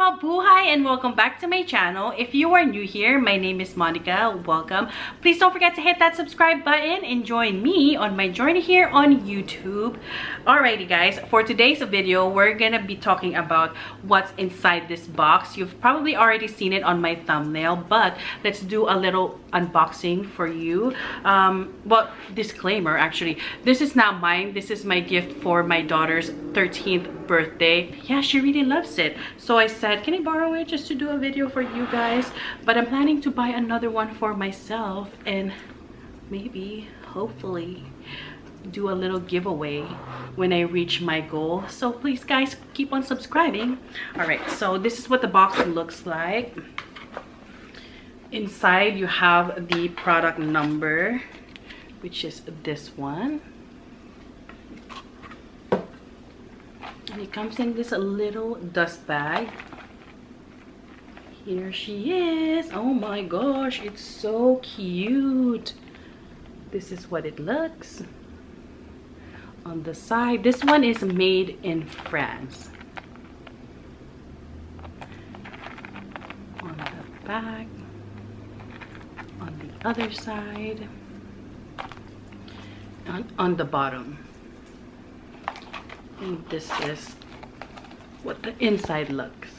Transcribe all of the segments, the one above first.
Mabuhay and welcome back to my channel. If you are new here, my name is Monica. Welcome. Please don't forget to hit that subscribe button and join me on my journey here on YouTube. Alrighty guys, for today's video, we're gonna be talking about what's inside this box. You've probably already seen it on my thumbnail, but let's do a little unboxing for you. Well, disclaimer actually, this is not mine. This is my gift for my daughter's 13th birthday. Yeah, she really loves it. So I said, can I borrow it just to do a video for you guys? But I'm planning to buy another one for myself and maybe, hopefully, do a little giveaway when I reach my goal. So please guys, keep on subscribing. All right, so this is what the box looks like. Inside you have the product number, which is this one. And it comes in this little dust bag. Here she is. Oh my gosh, it's so cute. This is what it looks on the side. This one is made in France. On the back, on the other side, and on the bottom. And this is what the inside looks.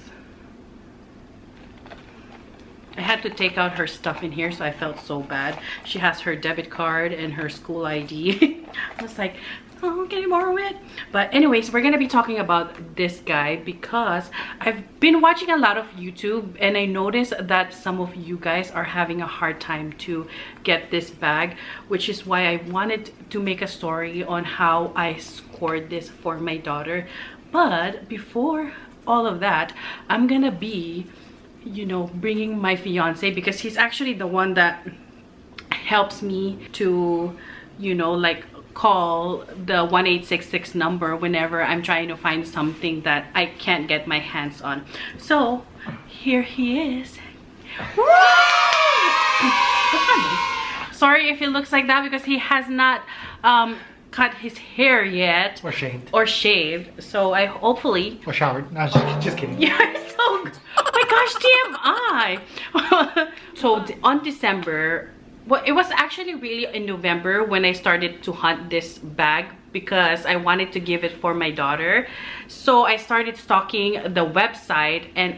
I had to take out her stuff in here, so I felt so bad. She has her debit card and her school ID. I was like, oh, can you borrow it? But anyways, we're gonna be talking about this guy because I've been watching a lot of YouTube and I noticed that some of you guys are having a hard time to get this bag, which is why I wanted to make a story on how I scored this for my daughter. But before all of that, I'm gonna be, you know, bringing my fiance, because he's actually the one that helps me to, you know, like call the 1866 number whenever I'm trying to find something that I can't get my hands on. So here he is. Sorry if it looks like that because he has not cut his hair yet, or shaved, so I hopefully, or showered. No, just kidding. Yeah, so, oh my gosh, TMI. So on December, well, it was actually really in November when I started to hunt this bag because I wanted to give it for my daughter. So I started stalking the website, and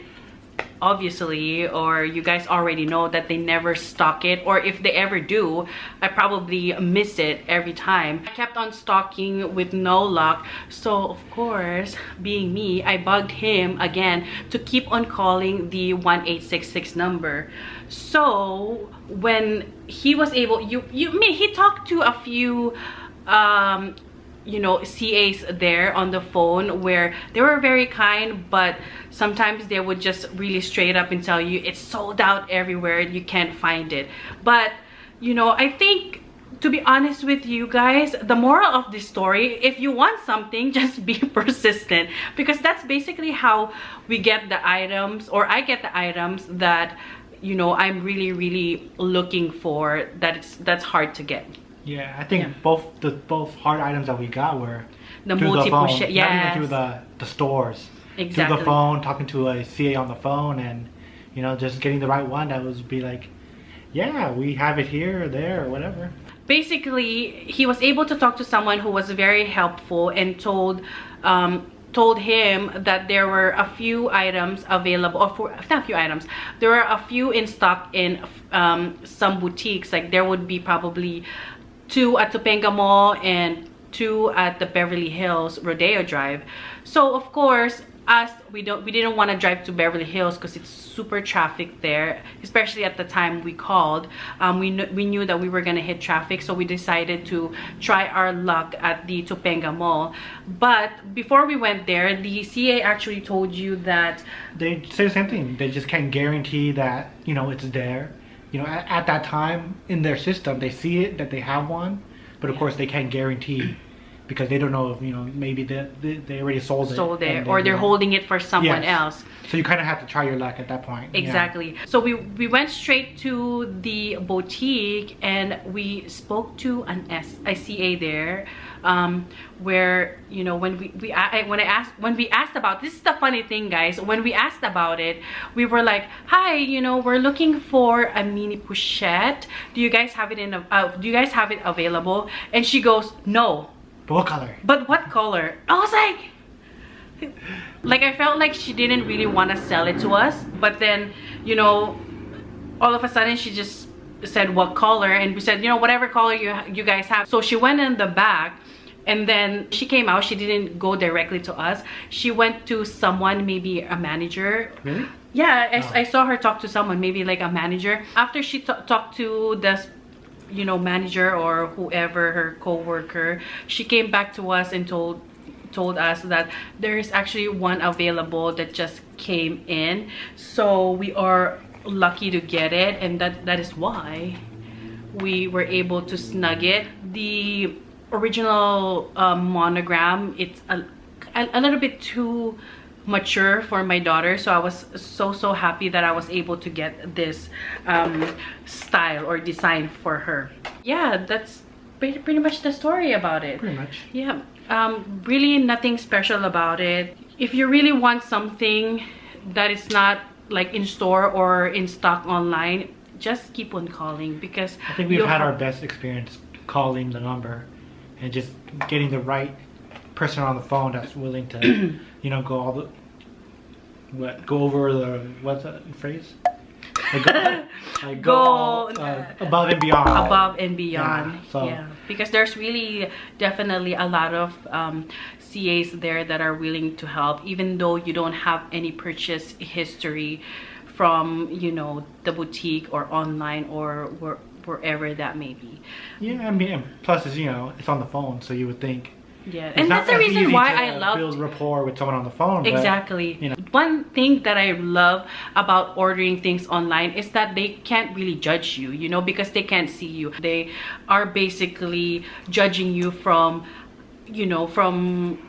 obviously, or you guys already know that they never stock it, or if they ever do, I probably miss it every time. I kept on stalking with no luck, so of course, being me, I bugged him again to keep on calling the 1866 number. So when he was able, he talked to a few you know, CAs there on the phone where they were very kind, but sometimes they would just really straight up and tell you it's sold out everywhere, you can't find it. But you know, I think, to be honest with you guys, the moral of this story, if you want something, just be persistent, because that's basically how we get the items, or I get the items that, you know, I'm really looking for, that's hard to get. Yeah, I think both hard items that we got were the through the phone, Pochette, yes. not even through the stores. Exactly. Through the phone, talking to a CA on the phone, and you know, just getting the right one that was be like, yeah, we have it here or there or whatever. Basically, he was able to talk to someone who was very helpful and told him that there were a few items available, or not a few items, there were a few in stock in some boutiques. Like there would be probably 2 at Topanga Mall and 2 at the Beverly Hills Rodeo Drive. So of course, us, we didn't want to drive to Beverly Hills because it's super traffic there, especially at the time we called. We knew that we were gonna hit traffic, so we decided to try our luck at the Topanga Mall. But before we went there, the CA actually told you that they say the same thing. They just can't guarantee that, you know, it's there. You know, at that time in their system, they see it that they have one, but of course they can't guarantee because they don't know if, you know, maybe they already sold it. Or they're holding it for someone else. So you kind of have to try your luck at that point. Exactly. Yeah. So we went straight to the boutique and we spoke to a CA there, where, you know, when we asked about, this is the funny thing, guys, when we asked about it, we were like, hi, you know, we're looking for a mini Pochette. Do you guys have it available? And she goes, no. But what color? But what color? I was like I felt like she didn't really want to sell it to us, but then, you know, all of a sudden she just said what color, and we said, you know, whatever color you guys have. So she went in the back, and then she came out. She didn't go directly to us. She went to someone, maybe a manager. Really? Yeah, I saw her talk to someone, maybe like a manager. After she talked to the, you know, manager or whoever, her co-worker, she came back to us and told us that there is actually one available that just came in. So we are lucky to get it, and that is why we were able to snag it. The original monogram, it's a little bit too mature for my daughter, so I was so happy that I was able to get this style or design for her. Yeah, that's pretty much the story about it. Pretty much. Yeah. Really nothing special about it. If you really want something that is not like in store or in stock online, just keep on calling, because I think we've had our best experience calling the number and just getting the right person on the phone that's willing to you know, go over the, what's that phrase? Go above and beyond. Above and beyond. Yeah, so. Yeah, because there's really definitely a lot of CAs there that are willing to help, even though you don't have any purchase history from, you know, the boutique or online or wherever that may be. Yeah, I mean, plus it's, you know, it's on the phone, so you would think. Yeah, and that's the reason why I love build rapport with someone on the phone. Exactly. But, you know. One thing that I love about ordering things online is that they can't really judge you, you know, because they can't see you. They are basically judging you from, you know, from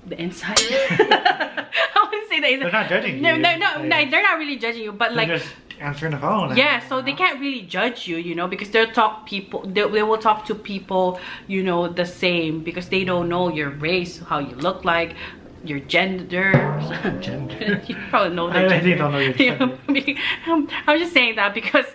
the inside. I wouldn't say that. They're not judging you. No, they're not really judging you, but they're like, just answering the phone. Yeah, so they can't really judge you, you know, because they will talk to people, you know, the same, because they don't know your race, how you look like, your gender. You probably know that. I don't know your gender. I'm just saying that because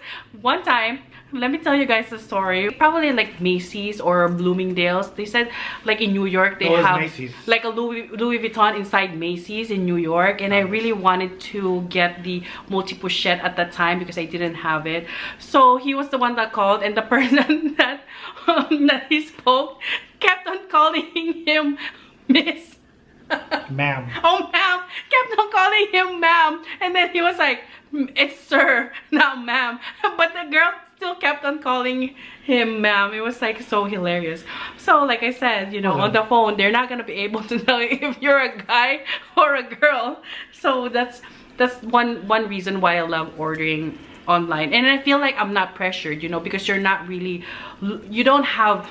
one time, let me tell you guys a story. Probably like Macy's or Bloomingdale's. They said like in New York they have Macy's. like a Louis Vuitton inside Macy's in New York, and I really wanted to get the multi Pochette at that time because I didn't have it. So he was the one that called, and the person that he spoke kept on calling him Miss. Ma'am. Oh, ma'am. Kept on calling him ma'am, and then he was like, it's sir, not ma'am. But the girl still kept on calling him ma'am. It was like so hilarious. So like I said, you know, on the phone they're not gonna be able to tell you if you're a guy or a girl. So that's one reason why I love ordering online. And I feel like I'm not pressured, you know, because you're not really, you don't have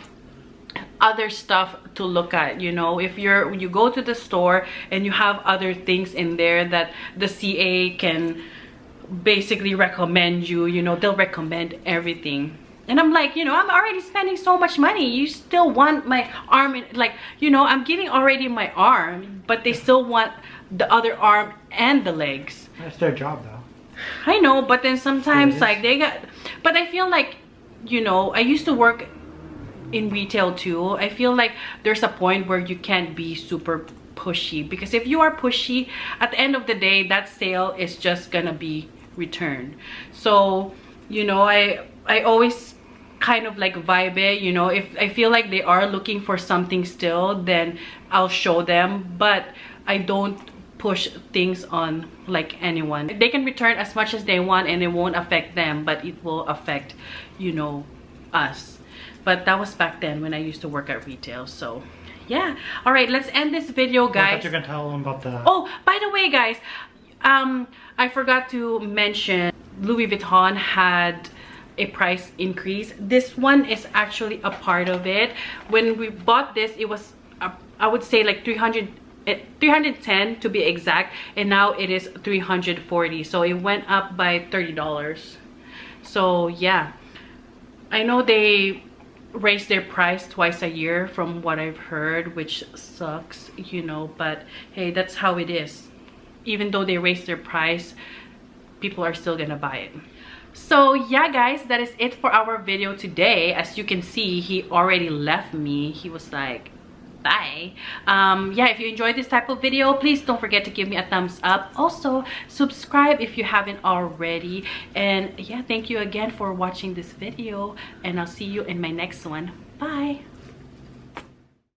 other stuff to look at, you know. If you go to the store and you have other things in there that the CA can basically recommend you, you know, they'll recommend everything. And I'm like, you know, I'm already spending so much money, you still want my arm in, like, you know, I'm giving already my arm, but they still want the other arm and the legs. That's their job though. I know, but then sometimes like they got, but I feel like, you know, I used to work in retail too. I feel like there's a point where you can't be super pushy, because if you are pushy, at the end of the day that sale is just gonna be returned. So, you know, I always kind of like vibe it, you know. If I feel like they are looking for something still, then I'll show them, but I don't push things on like anyone. They can return as much as they want and it won't affect them, but it will affect, you know, us. But that was back then when I used to work at retail. So yeah, all right, let's end this video, guys. I thought you're gonna tell them about the... Oh, by the way, guys, I forgot to mention Louis Vuitton had a price increase. This one is actually a part of it. When we bought this, it was I would say like 310 to be exact, and now it is 340, so it went up by $30. So yeah, I know they raise their price twice a year from what I've heard, which sucks, you know, but hey, that's how it is. Even though they raise their price, people are still gonna buy it. So yeah guys, that is it for our video today. As you can see, he already left me. He was like, bye. Yeah, if you enjoyed this type of video, please don't forget to give me a thumbs up. Also subscribe if you haven't already. And yeah, thank you again for watching this video, and I'll see you in my next one. Bye.